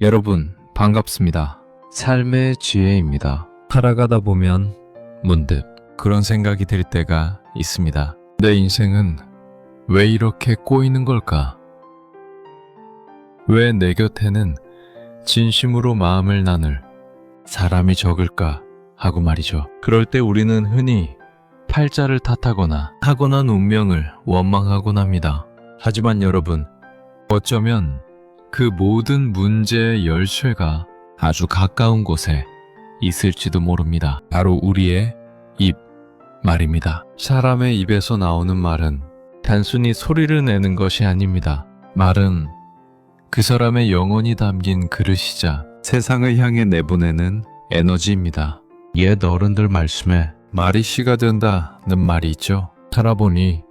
여러분, 반갑습니다. 삶의 지혜입니다. 살아가다 보면 문득 그런 생각이 들 때가 있습니다. 내 인생은 왜 이렇게 꼬이는 걸까? 왜 내 곁에는 진심으로 마음을 나눌 사람이 적을까 하고 말이죠. 그럴 때 우리는 흔히 팔자를 탓하거나 타고난 운명을 원망하곤 합니다. 하지만 여러분, 어쩌면 그 모든 문제의 열쇠가 아주 가까운 곳에 있을지도 모릅니다. 바로 우리의 입 말입니다. 사람의 입에서 나오는 말은 단순히 소리를 내는 것이 아닙니다. 말은 그 사람의 영혼이 담긴 그릇이자 세상을 향해 내보내는 에너지입니다. 옛 어른들 말씀에 말이 씨가 된다는 말이 있죠. 살아보니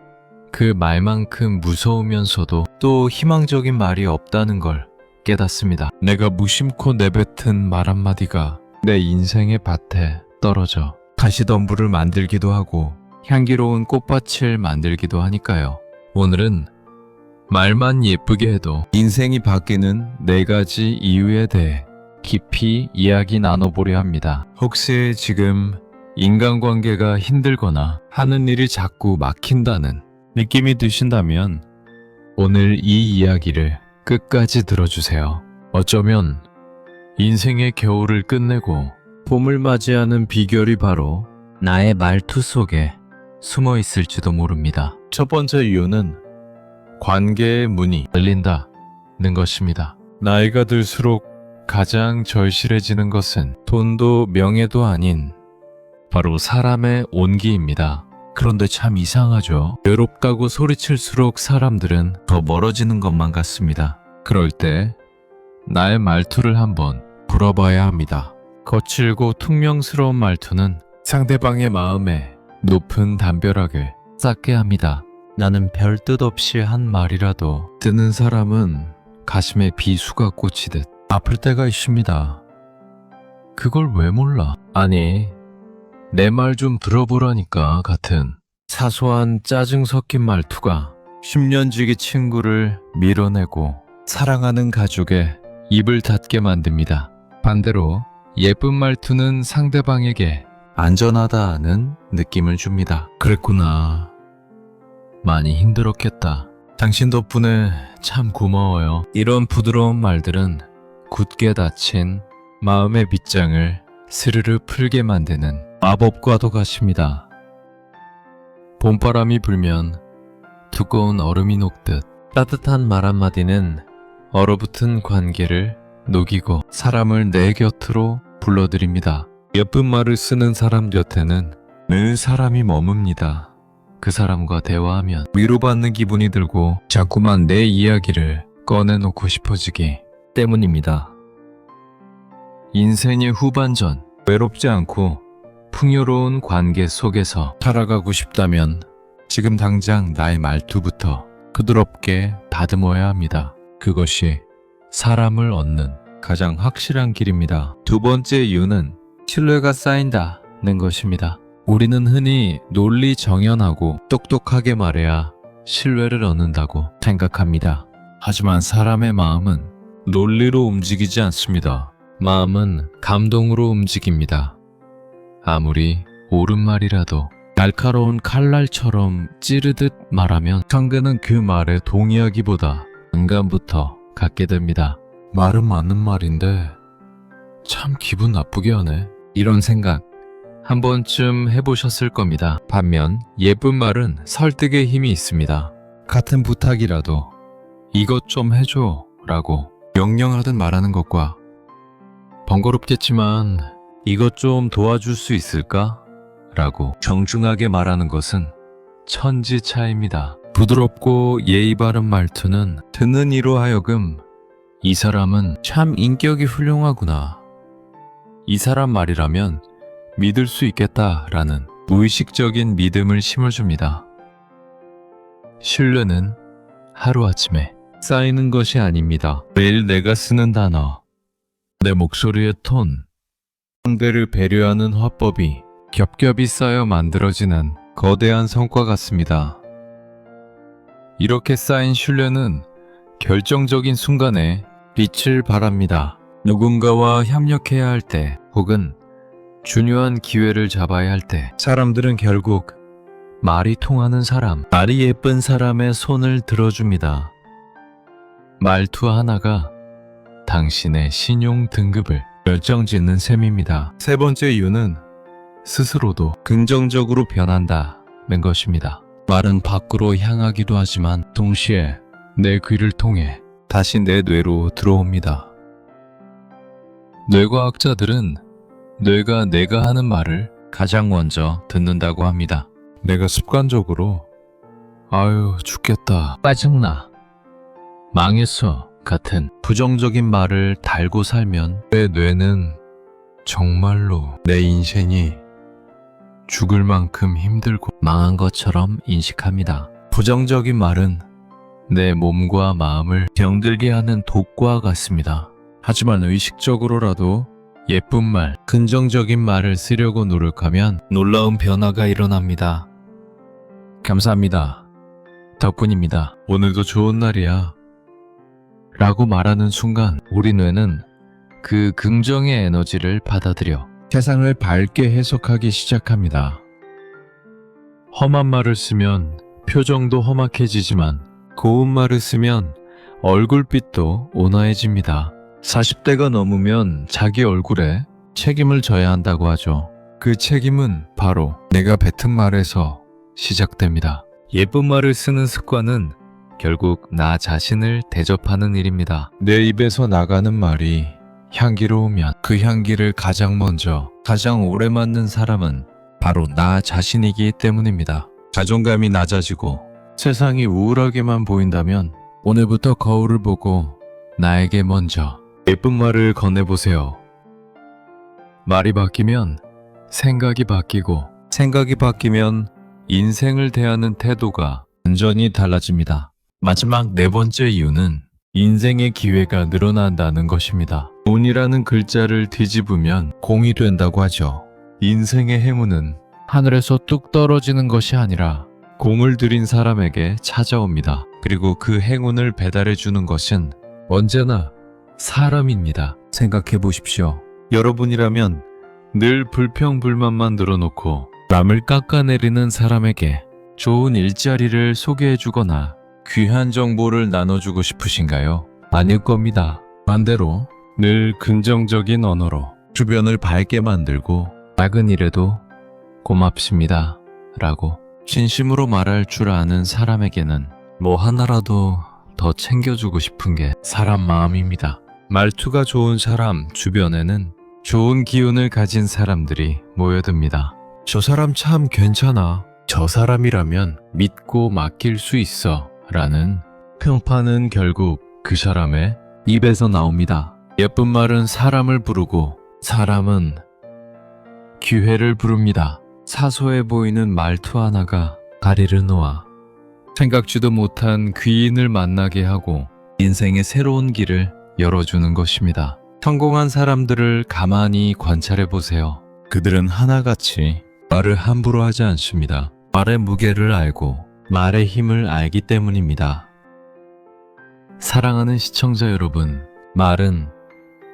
그 말만큼 무서우면서도 또 희망적인 말이 없다는 걸 깨닫습니다. 내가 무심코 내뱉은 말 한마디가 내 인생의 밭에 떨어져 가시덤불을 만들기도 하고 향기로운 꽃밭을 만들기도 하니까요. 오늘은 말만 예쁘게 해도 인생이 바뀌는 4가지 이유에 대해 깊이 이야기 나눠보려 합니다. 혹시 지금 인간관계가 힘들거나 하는 일이 자꾸 막힌다는 느낌이 드신다면 오늘 이 이야기를 끝까지 들어주세요. 어쩌면 인생의 겨울을 끝내고 봄을 맞이하는 비결이 바로 나의 말투 속에 숨어 있을지도 모릅니다. 첫 번째 이유는 관계의 문이 열린다는 것입니다. 나이가 들수록 가장 절실해지는 것은 돈도 명예도 아닌 바로 사람의 온기입니다. 그런데 참 이상하죠. 외롭다고 소리칠수록 사람들은 더 멀어지는 것만 같습니다. 그럴 때 나의 말투를 한번 풀어봐야 합니다. 거칠고 퉁명스러운 말투는 상대방의 마음에 높은 담벼락을 쌓게 합니다. 나는 별 뜻 없이 한 말이라도 듣는 사람은 가슴에 비수가 꽂히듯 아플 때가 있습니다. 그걸 왜 몰라? 아니, 내 말 좀 들어보라니까 같은 사소한 짜증 섞인 말투가 10년지기 친구를 밀어내고 사랑하는 가족의 입을 닫게 만듭니다. 반대로 예쁜 말투는 상대방에게 안전하다는 느낌을 줍니다. 그랬구나. 많이 힘들었겠다. 당신 덕분에 참 고마워요. 이런 부드러운 말들은 굳게 닫힌 마음의 빗장을 스르르 풀게 만드는 마법과도 같습니다. 봄바람이 불면 두꺼운 얼음이 녹듯 따뜻한 말 한마디는 얼어붙은 관계를 녹이고 사람을 내 곁으로 불러들입니다. 예쁜 말을 쓰는 사람 곁에는 늘 사람이 머뭅니다. 그 사람과 대화하면 위로받는 기분이 들고 자꾸만 내 이야기를 꺼내놓고 싶어지기 때문입니다. 인생의 후반전, 외롭지 않고 풍요로운 관계 속에서 살아가고 싶다면 지금 당장 나의 말투부터 부드럽게 다듬어야 합니다. 그것이 사람을 얻는 가장 확실한 길입니다. 두 번째 이유는 신뢰가 쌓인다는 것입니다. 우리는 흔히 논리정연하고 똑똑하게 말해야 신뢰를 얻는다고 생각합니다. 하지만 사람의 마음은 논리로 움직이지 않습니다. 마음은 감동으로 움직입니다. 아무리 옳은 말이라도 날카로운 칼날처럼 찌르듯 말하면 상대는 그 말에 동의하기보다 반감부터 갖게 됩니다. 말은 맞는 말인데 참 기분 나쁘게 하네. 이런 생각 한 번쯤 해보셨을 겁니다. 반면 예쁜 말은 설득의 힘이 있습니다. 같은 부탁이라도 이것 좀 해줘 라고 명령하듯 말하는 것과 번거롭겠지만 이것 좀 도와줄 수 있을까? 라고 정중하게 말하는 것은 천지 차이입니다. 부드럽고 예의 바른 말투는 듣는 이로 하여금 이 사람은 참 인격이 훌륭하구나. 이 사람 말이라면 믿을 수 있겠다라는 무의식적인 믿음을 심어줍니다. 신뢰는 하루아침에 쌓이는 것이 아닙니다. 매일 내가 쓰는 단어, 내 목소리의 톤, 상대를 배려하는 화법이 겹겹이 쌓여 만들어지는 거대한 성과 같습니다. 이렇게 쌓인 신뢰는 결정적인 순간에 빛을 발합니다. 누군가와 협력해야 할 때, 혹은 중요한 기회를 잡아야 할 때, 사람들은 결국 말이 통하는 사람, 말이 예쁜 사람의 손을 들어줍니다. 말투 하나가 당신의 신용 등급을 결정짓는 셈입니다. 세 번째 이유는 스스로도 긍정적으로 변한다는 것입니다. 말은 밖으로 향하기도 하지만 동시에 내 귀를 통해 다시 내 뇌로 들어옵니다. 뇌과학자들은 뇌가 내가 하는 말을 가장 먼저 듣는다고 합니다. 내가 습관적으로 아유 죽겠다, 짜증나, 망했어 같은 부정적인 말을 달고 살면 내 뇌는 정말로 내 인생이 죽을 만큼 힘들고 망한 것처럼 인식합니다. 부정적인 말은 내 몸과 마음을 병들게 하는 독과 같습니다. 하지만 의식적으로라도 예쁜 말, 긍정적인 말을 쓰려고 노력하면 놀라운 변화가 일어납니다. 감사합니다. 덕분입니다. 오늘도 좋은 날이야. 라고 말하는 순간 우리 뇌는 그 긍정의 에너지를 받아들여 세상을 밝게 해석하기 시작합니다. 험한 말을 쓰면 표정도 험악해지지만 고운 말을 쓰면 얼굴빛도 온화해집니다. 40대가 넘으면 자기 얼굴에 책임을 져야 한다고 하죠. 그 책임은 바로 내가 뱉은 말에서 시작됩니다. 예쁜 말을 쓰는 습관은 결국 나 자신을 대접하는 일입니다. 내 입에서 나가는 말이 향기로우면 그 향기를 가장 먼저, 가장 오래 맡는 사람은 바로 나 자신이기 때문입니다. 자존감이 낮아지고 세상이 우울하게만 보인다면 오늘부터 거울을 보고 나에게 먼저 예쁜 말을 건네보세요. 말이 바뀌면 생각이 바뀌고, 생각이 바뀌면 인생을 대하는 태도가 완전히 달라집니다. 마지막 네 번째 이유는 인생의 기회가 늘어난다는 것입니다. 운이라는 글자를 뒤집으면 공이 된다고 하죠. 인생의 행운은 하늘에서 뚝 떨어지는 것이 아니라 공을 들인 사람에게 찾아옵니다. 그리고 그 행운을 배달해 주는 것은 언제나 사람입니다. 생각해 보십시오. 여러분이라면 늘 불평불만만 늘어놓고 남을 깎아내리는 사람에게 좋은 일자리를 소개해 주거나 귀한 정보를 나눠주고 싶으신가요? 아닐 겁니다. 반대로 늘 긍정적인 언어로 주변을 밝게 만들고 작은 일에도 고맙습니다 라고 진심으로 말할 줄 아는 사람에게는 뭐 하나라도 더 챙겨주고 싶은 게 사람 마음입니다. 말투가 좋은 사람 주변에는 좋은 기운을 가진 사람들이 모여듭니다. 저 사람 참 괜찮아. 저 사람이라면 믿고 맡길 수 있어 라는 평판은 결국 그 사람의 입에서 나옵니다. 예쁜 말은 사람을 부르고 사람은 기회를 부릅니다. 사소해 보이는 말투 하나가 다리를 놓아 생각지도 못한 귀인을 만나게 하고 인생의 새로운 길을 열어주는 것입니다. 성공한 사람들을 가만히 관찰해 보세요. 그들은 하나같이 말을 함부로 하지 않습니다. 말의 무게를 알고 말의 힘을 알기 때문입니다. 사랑하는 시청자 여러분, 말은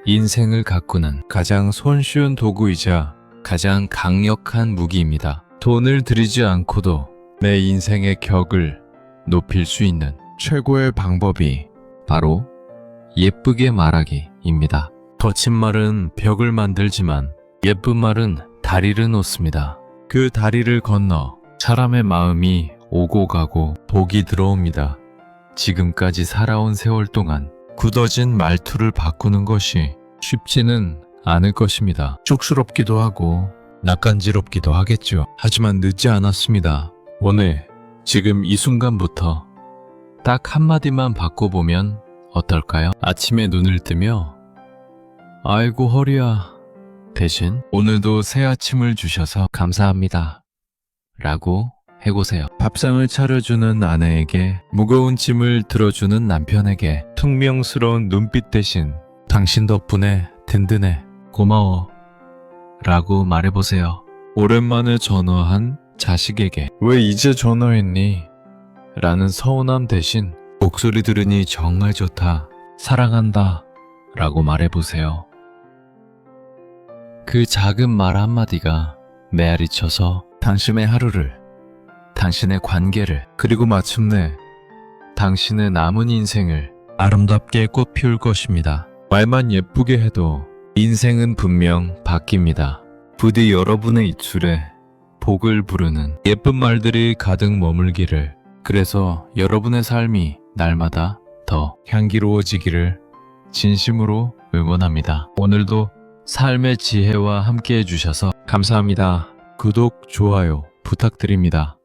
인생을 가꾸는 가장 손쉬운 도구이자 가장 강력한 무기입니다. 돈을 들이지 않고도 내 인생의 격을 높일 수 있는 최고의 방법이 바로 예쁘게 말하기입니다. 거친 말은 벽을 만들지만 예쁜 말은 다리를 놓습니다. 그 다리를 건너 사람의 마음이 오고 가고 복이 들어옵니다. 지금까지 살아온 세월 동안 굳어진 말투를 바꾸는 것이 쉽지는 않을 것입니다. 쑥스럽기도 하고 낯간지럽기도 하겠죠. 하지만 늦지 않았습니다. 오늘 지금 이 순간부터 딱 한마디만 바꿔보면 어떨까요? 아침에 눈을 뜨며 아이고 허리야 대신 오늘도 새 아침을 주셔서 감사합니다 라고 해보세요. 밥상을 차려주는 아내에게, 무거운 짐을 들어주는 남편에게 퉁명스러운 눈빛 대신 당신 덕분에 든든해, 고마워 라고 말해보세요. 오랜만에 전화한 자식에게 왜 이제 전화했니? 라는 서운함 대신 목소리 들으니 정말 좋다, 사랑한다 라고 말해보세요. 그 작은 말 한마디가 메아리 쳐서 당신의 하루를, 당신의 관계를, 그리고 마침내 당신의 남은 인생을 아름답게 꽃피울 것입니다. 말만 예쁘게 해도 인생은 분명 바뀝니다. 부디 여러분의 입술에 복을 부르는 예쁜 말들이 가득 머물기를, 그래서 여러분의 삶이 날마다 더 향기로워지기를 진심으로 응원합니다. 오늘도 삶의 지혜와 함께 해주셔서 감사합니다. 구독, 좋아요 부탁드립니다.